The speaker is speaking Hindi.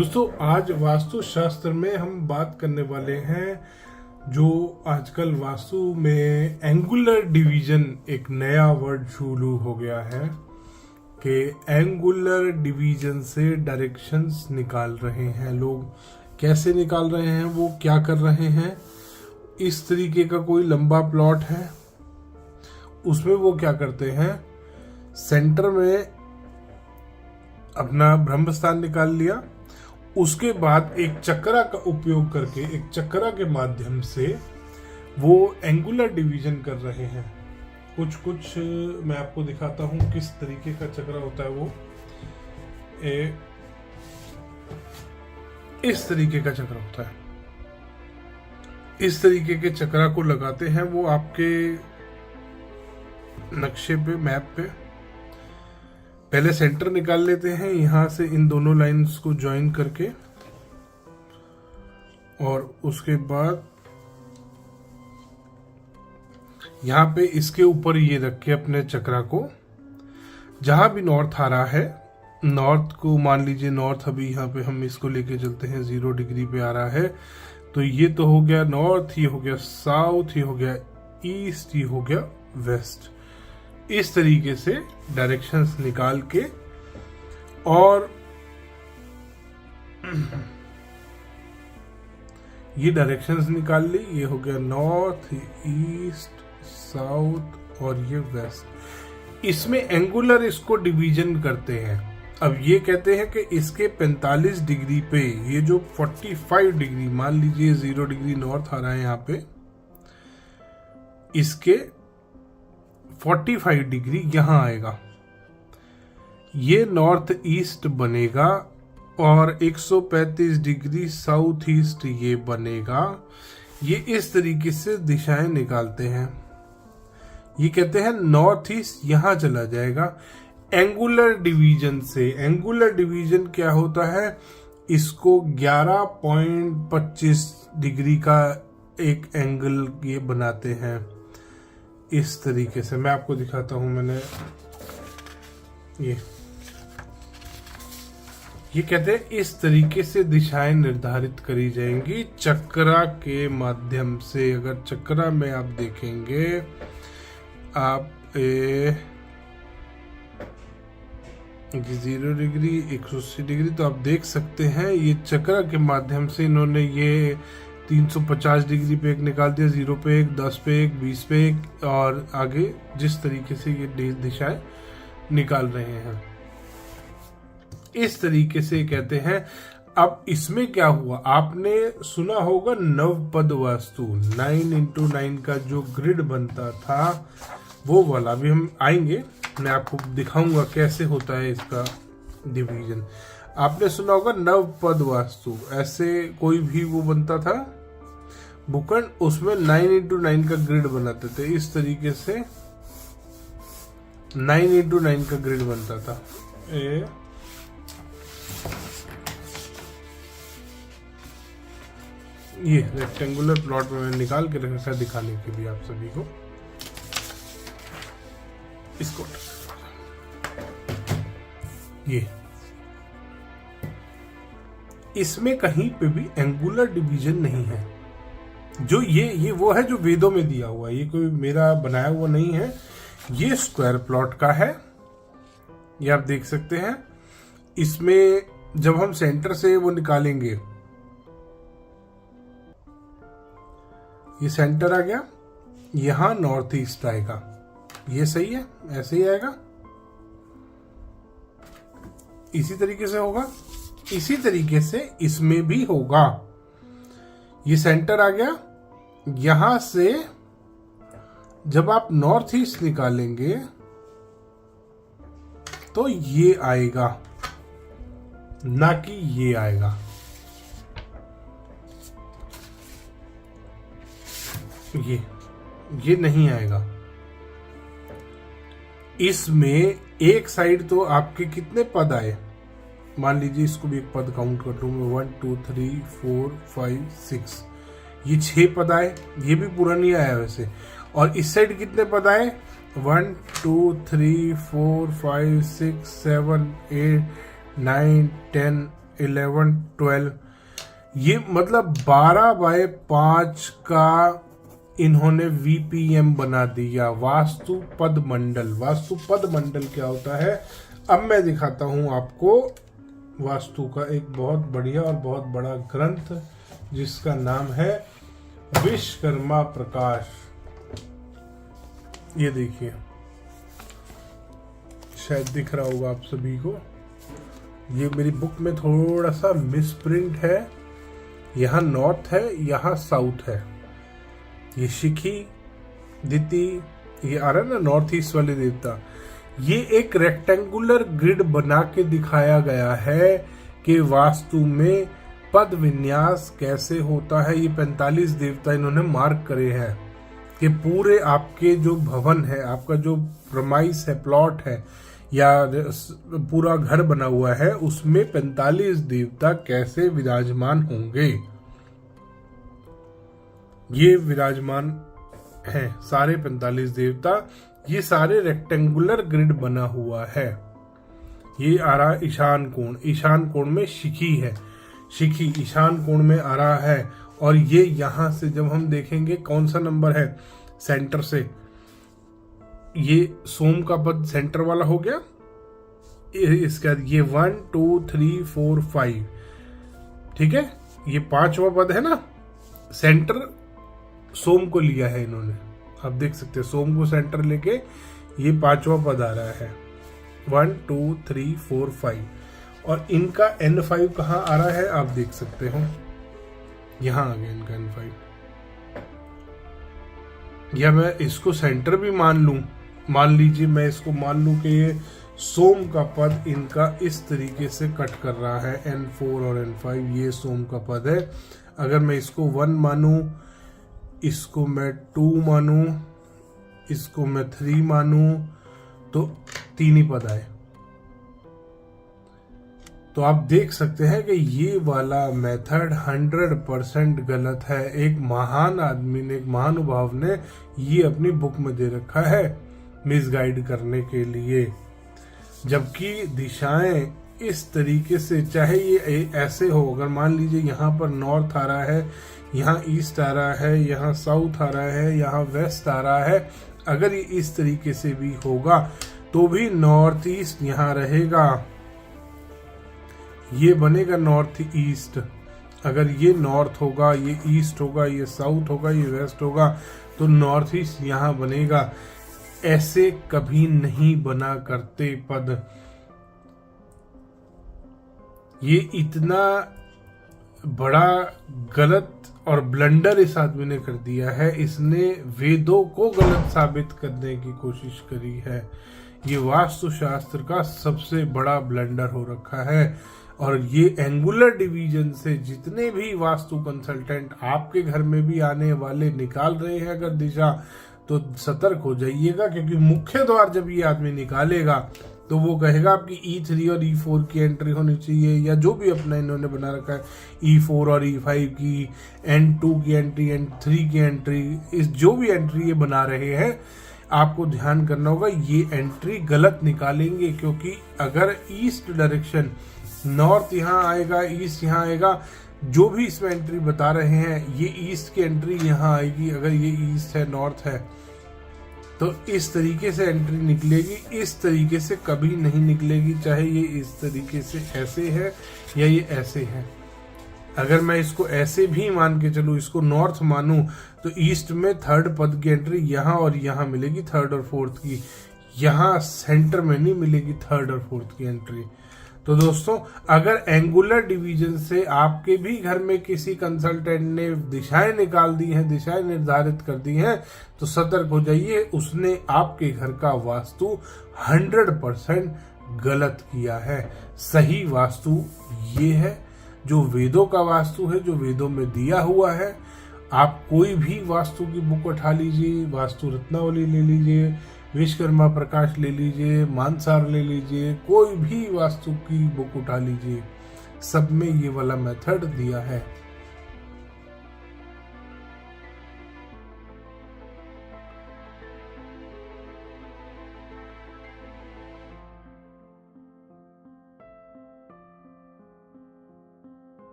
दोस्तों, आज वास्तु शास्त्र में हम बात करने वाले हैं जो आजकल वास्तु में एंगुलर डिवीजन एक नया वर्ड शुरू हो गया है कि एंगुलर डिवीजन से डायरेक्शंस निकाल रहे हैं लोग। कैसे निकाल रहे हैं, वो क्या कर रहे हैं। इस तरीके का कोई लंबा प्लॉट है, उसमें वो क्या करते हैं, सेंटर में अपना ब्रह्म स्थान निकाल लिया, उसके बाद एक चक्रा का उपयोग करके, एक चक्रा के माध्यम से वो एंगुलर डिवीजन कर रहे हैं। कुछ मैं आपको दिखाता हूं किस तरीके का चक्रा होता है। वो इस तरीके का चक्रा होता है। इस तरीके के चक्रा को लगाते हैं वो आपके नक्शे पे, मैप पे। पहले सेंटर निकाल लेते हैं यहां से इन दोनों लाइंस को ज्वाइन करके, और उसके बाद यहां पे इसके ऊपर ये रख के अपने चक्रा को, जहां भी नॉर्थ आ रहा है, नॉर्थ को मान लीजिए नॉर्थ, अभी यहाँ पे हम इसको लेके चलते हैं 0 डिग्री पे आ रहा है, तो ये तो हो गया नॉर्थ, ये हो गया साउथ, ये हो गया ईस्ट, ये हो गया वेस्ट। इस तरीके से डायरेक्शंस निकाल के, और ये डायरेक्शंस निकाल ली, ये हो गया नॉर्थ, ईस्ट, साउथ और ये वेस्ट। इसमें एंगुलर इसको डिवीजन करते हैं। अब ये कहते हैं कि इसके 45 डिग्री पे, ये जो 45 डिग्री, मान लीजिए 0 डिग्री नॉर्थ आ रहा है यहाँ पे, इसके 45 डिग्री यहां आएगा, ये नॉर्थ ईस्ट बनेगा, और 135 डिग्री साउथ ईस्ट ये बनेगा। ये इस तरीके से दिशाएं निकालते हैं। ये कहते हैं नॉर्थ ईस्ट यहां चला जाएगा एंगुलर डिवीजन से। एंगुलर डिवीजन क्या होता है, इसको 11.25 डिग्री का एक एंगल ये बनाते हैं। इस तरीके से मैं आपको दिखाता हूं। मैंने ये कहते हैं इस तरीके से दिशाएं निर्धारित करी जाएंगी चक्रा के माध्यम से। अगर चक्रा में आप देखेंगे, आप 0 डिग्री, 180 डिग्री, तो आप देख सकते हैं ये चक्रा के माध्यम से इन्होंने ये 350 डिग्री पे एक निकाल दिया, 0 पे एक, 10 पे एक, 20 पे एक, और आगे जिस तरीके से ये दिशाएं निकाल रहे हैं, इस तरीके से कहते हैं। अब इसमें क्या हुआ, आपने सुना होगा नवपद वास्तु, 9x9 का जो ग्रिड बनता था वो वाला। अभी हम आएंगे, मैं आपको दिखाऊंगा कैसे होता है इसका डिवीजन। आपने सुना होगा नवपद वास्तु, ऐसे कोई भी वो बनता था भूखंड, उसमें 9x9 का ग्रिड बनाते थे। इस तरीके से 9x9 का ग्रिड बनता था। ये रेक्टेंगुलर प्लॉट में मैंने निकाल के रखा दिखाने के लिए आप सभी को। इसको ये इसमें कहीं पे भी एंगुलर डिवीजन नहीं है। जो ये वो है जो वेदों में दिया हुआ है, ये कोई मेरा बनाया हुआ नहीं है। ये स्क्वायर प्लॉट का है, ये आप देख सकते हैं। इसमें जब हम सेंटर से वो निकालेंगे, ये सेंटर आ गया, यहां नॉर्थ ईस्ट आएगा, ये सही है, ऐसे ही आएगा। इसी तरीके से होगा, इसी तरीके से इसमें भी होगा। ये सेंटर आ गया, यहां से जब आप नॉर्थ ईस्ट निकालेंगे तो ये आएगा, ना कि ये आएगा। ये नहीं आएगा। इसमें एक साइड तो आपके कितने पद आए, मान लीजिए इसको भी एक पद काउंट कर लूं मैं, 1 2 3 4 5 6, ये 6 पद आए। ये भी पूरा नहीं आया वैसे। और इस साइड कितने पद आए, 1 2 3 4 5 6 7 8 9 10 11, 12, ये मतलब 12/5 का इन्होंने VPM बना दिया, वास्तु पद मंडल। वास्तु पद मंडल क्या होता है, अब मैं दिखाता हूं आपको वास्तु का एक बहुत बढ़िया और बहुत बड़ा ग्रंथ जिसका नाम है विश्वकर्मा प्रकाश। ये देखिए, शायद दिख रहा होगा आप सभी को। ये मेरी बुक में थोड़ा सा मिसप्रिंट है, यहाँ नॉर्थ है, यहाँ साउथ है। ये शिखी दिति, ये आ रहा है ना नॉर्थ ईस्ट वाले देवता। ये एक रेक्टेंगुलर ग्रिड बना के दिखाया गया है कि वास्तु में पद विन्यास कैसे होता है। ये 45 देवता इन्होंने मार्क करे हैं कि पूरे आपके जो भवन है, आपका जो प्रमाइस है, प्लॉट है या पूरा घर बना हुआ है, उसमें 45 देवता कैसे विराजमान होंगे। ये विराजमान हैं सारे 45 देवता। ये सारे रेक्टेंगुलर ग्रिड बना हुआ है। ये आ रहा ईशान कोण, ईशान कोण में शिखी है, शिखी ईशान कोण में आ रहा है। और ये यहां से जब हम देखेंगे कौन सा नंबर है सेंटर से, ये सोम का पद सेंटर वाला हो गया। इसका ये 1 2 3 4 5, ठीक है, ये 5वां पद है ना, सेंटर सोम को लिया है इन्होंने। आप देख सकते हैं सोम को सेंटर लेके ये 5वां पद आ रहा है, 1 2 3 4 5। और इनका N5 कहाँ आ रहा है आप देख सकते हो, यहां आ गया इनका N5। या मैं इसको सेंटर भी मान लूं, मान लीजिए मैं इसको मान लूं कि ये सोम का पद इनका इस तरीके से कट कर रहा है, N4 और N5, ये सोम का पद है। अगर मैं इसको 1 मानूं, इसको मैं 2 मानूं, इसको मैं 3 मानूं, तो 3 ही पद आए। तो आप देख सकते हैं कि ये वाला मेथड 100% गलत है। एक महान आदमी ने, एक महानुभाव ने ये अपनी बुक में दे रखा है मिसगाइड करने के लिए। जबकि दिशाएं इस तरीके से, चाहे ये ऐसे हो, अगर मान लीजिए यहाँ पर नॉर्थ आ रहा है, यहाँ ईस्ट आ रहा है, यहाँ साउथ आ रहा है, यहाँ वेस्ट आ रहा है, अगर ये इस तरीके से भी होगा तो भी नॉर्थ ईस्ट यहाँ रहेगा, ये बनेगा नॉर्थ ईस्ट। अगर ये नॉर्थ होगा, ये ईस्ट होगा, ये साउथ होगा, ये वेस्ट होगा, तो नॉर्थ ईस्ट यहाँ बनेगा। ऐसे कभी नहीं बना करते पद। ये इतना बड़ा गलत और ब्लंडर इस आदमी ने कर दिया है, इसने वेदों को गलत साबित करने की कोशिश करी है। ये वास्तुशास्त्र का सबसे बड़ा ब्लंडर हो रखा है। और ये एंगुलर डिवीजन से जितने भी वास्तु कंसल्टेंट आपके घर में भी आने वाले निकाल रहे हैं अगर दिशा, तो सतर्क हो जाइएगा, क्योंकि मुख्य द्वार जब ये आदमी निकालेगा तो वो कहेगा आपकी E3 और E4 की एंट्री होनी चाहिए, या जो भी अपना इन्होंने बना रखा है E4 और E5 की, N2 की एंट्री, N3 की एंट्री, इस जो भी एंट्री ये बना रहे हैं, आपको ध्यान करना होगा ये एंट्री गलत निकालेंगे। क्योंकि अगर ईस्ट डायरेक्शन, नॉर्थ यहाँ आएगा, ईस्ट यहाँ आएगा, जो भी इसमें एंट्री बता रहे हैं, ये ईस्ट की एंट्री यहाँ आएगी। अगर ये ईस्ट है, नॉर्थ है, तो इस तरीके से एंट्री निकलेगी, इस तरीके से कभी नहीं निकलेगी, चाहे ये इस तरीके से ऐसे है या ये ऐसे है। अगर मैं इसको ऐसे भी मान के चलूं, इसको नॉर्थ मानूं, तो ईस्ट में 3rd पद की एंट्री यहाँ और यहाँ मिलेगी 3rd और 4th की, यहाँ सेंटर में नहीं मिलेगी 3rd और 4th की एंट्री। तो दोस्तों, अगर एंगुलर डिवीजन से आपके भी घर में किसी कंसल्टेंट ने दिशाएं निकाल दी हैं, दिशाएं निर्धारित कर दी हैं, तो सतर्क हो जाइए, उसने आपके घर का वास्तु 100% गलत किया है। सही वास्तु ये है जो वेदों का वास्तु है, जो वेदों में दिया हुआ है। आप कोई भी वास्तु की बुक उठा लीजिए, वास्तु रत्नावली ले लीजिए, विश्वकर्मा प्रकाश ले लीजिए, मानसार ले लीजिए, कोई भी वास्तु की बुक उठा लीजिए, सब में ये वाला मेथड दिया है।